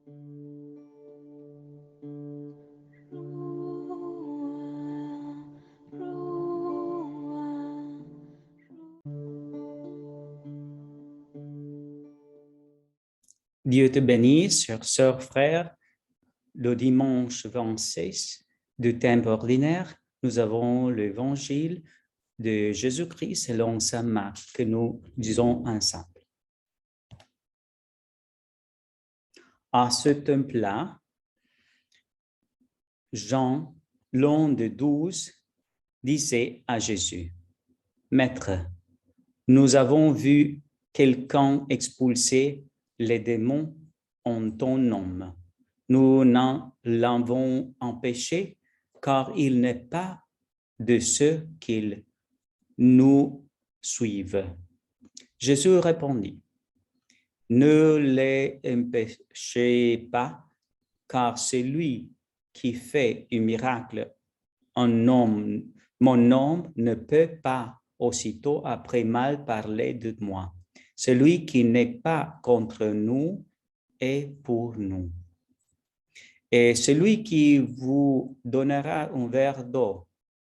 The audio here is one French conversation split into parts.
Dieu te bénisse, chers sœurs, frères. Le dimanche 26 du temps ordinaire, nous avons l'évangile de Jésus-Christ selon saint Marc que nous disons ensemble. À ce temple-là, Jean, l'un des 12, disait à Jésus, « Maître, nous avons vu quelqu'un expulser les démons en ton nom. Nous n'en l'avons empêché car il n'est pas de ceux qui nous suivent. » Jésus répondit, « Ne les empêchez pas, car celui qui fait un miracle en mon nom ne peut pas aussitôt après mal parler de moi. Celui qui n'est pas contre nous est pour nous. Et celui qui vous donnera un verre d'eau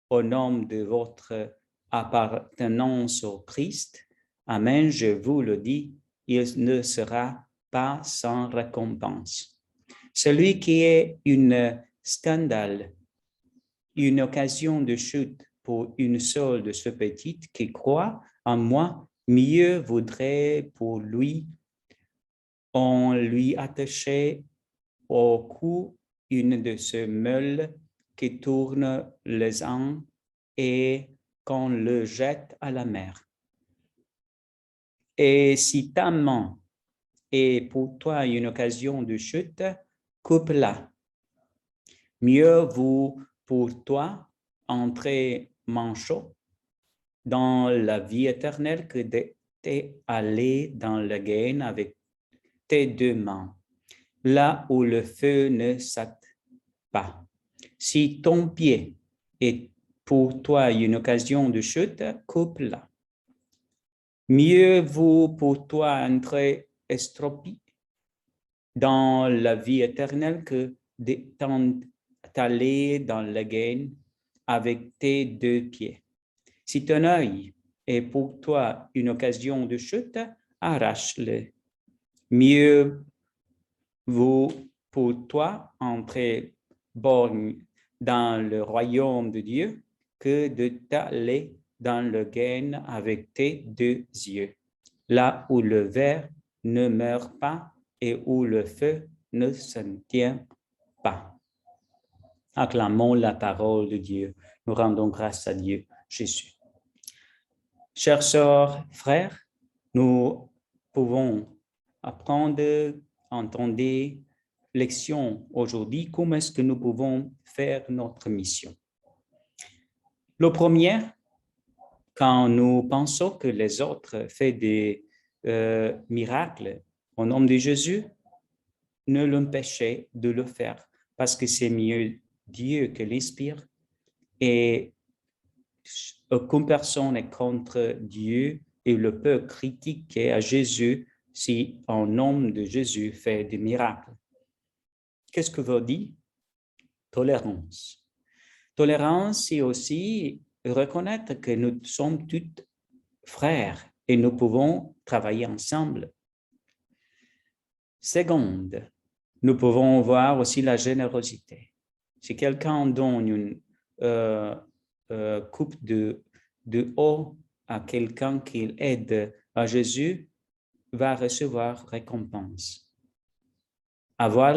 au nom de votre appartenance au Christ, amen, je vous le dis, il ne sera pas sans récompense. Celui qui est un scandale, une occasion de chute pour une seule de ces petites qui croient en moi, mieux vaudrait pour lui on lui attachait au cou une de ces meules qui tournent les ans et qu'on le jette à la mer. Et si ta main est pour toi une occasion de chute, coupe-la. Mieux vaut pour toi entrer manchot dans la vie éternelle que d'aller dans la gaine avec tes deux mains, là où le feu ne s'attend pas. Si ton pied est pour toi une occasion de chute, coupe-la. Mieux vaut pour toi entrer estropie dans la vie éternelle que d'aller dans la gaine avec tes deux pieds. Si ton œil est pour toi une occasion de chute, arrache-le. Mieux vaut pour toi entrer borgne dans le royaume de Dieu que de t'aller dans le gain avec tes deux yeux, là où le ver ne meurt pas et où le feu ne se tient pas. Acclamons la parole de Dieu. Nous rendons grâce à Dieu, Jésus. Chers sœurs, frères, nous pouvons apprendre, entendre leçon aujourd'hui, comment est-ce que nous pouvons faire notre mission. Le premier, quand nous pensons que les autres font des miracles au nom de Jésus, ne l'empêchez de le faire parce que c'est mieux Dieu qui l'inspire et aucune personne n'est contre Dieu et ne peut critiquer à Jésus si en nom de Jésus fait des miracles. Qu'est-ce que veut dire? Tolérance. Tolérance, c'est aussi reconnaître que nous sommes tous frères et nous pouvons travailler ensemble. Seconde, nous pouvons voir aussi la générosité. Si quelqu'un donne une coupe de eau à quelqu'un qui aide à Jésus, va recevoir récompense. Avoir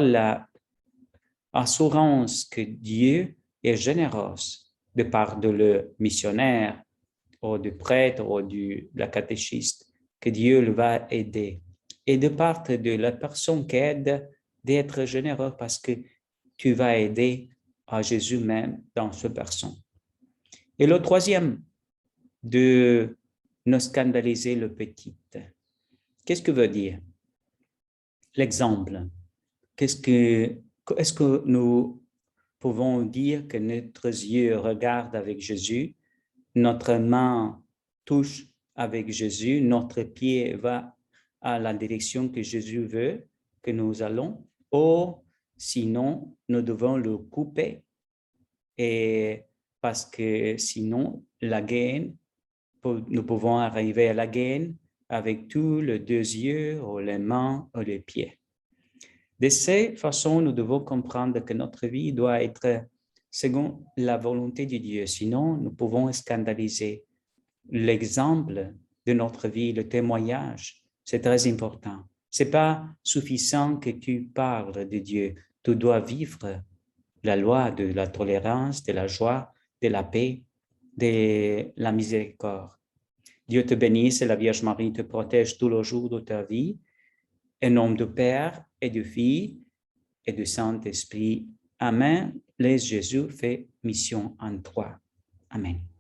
l'assurance que Dieu est généreux de part de le missionnaire ou du prêtre ou de la catéchiste, que Dieu le va aider. Et de part de la personne qui aide, d'être généreux parce que tu vas aider à Jésus même dans cette personne. Et le troisième, de ne scandaliser le petit. Qu'est-ce que veut dire? L'exemple. Est-ce que nous pouvons dire que notre yeux regarde avec Jésus, notre main touche avec Jésus, notre pied va à la direction que Jésus veut que nous allons, ou sinon, nous devons le couper et parce que sinon, la gaine, nous pouvons arriver à la gaine avec tous les 2 yeux ou les mains ou les pieds. De cette façon, nous devons comprendre que notre vie doit être selon la volonté de Dieu. Sinon, nous pouvons scandaliser. L'exemple de notre vie, le témoignage, c'est très important. Ce n'est pas suffisant que tu parles de Dieu. Tu dois vivre la loi de la tolérance, de la joie, de la paix, de la miséricorde. Dieu te bénisse et la Vierge Marie te protège tous les jours de ta vie. Au nom du Père et du Fils et du Saint-Esprit. Amen. Laisse Jésus fait mission en toi. Amen.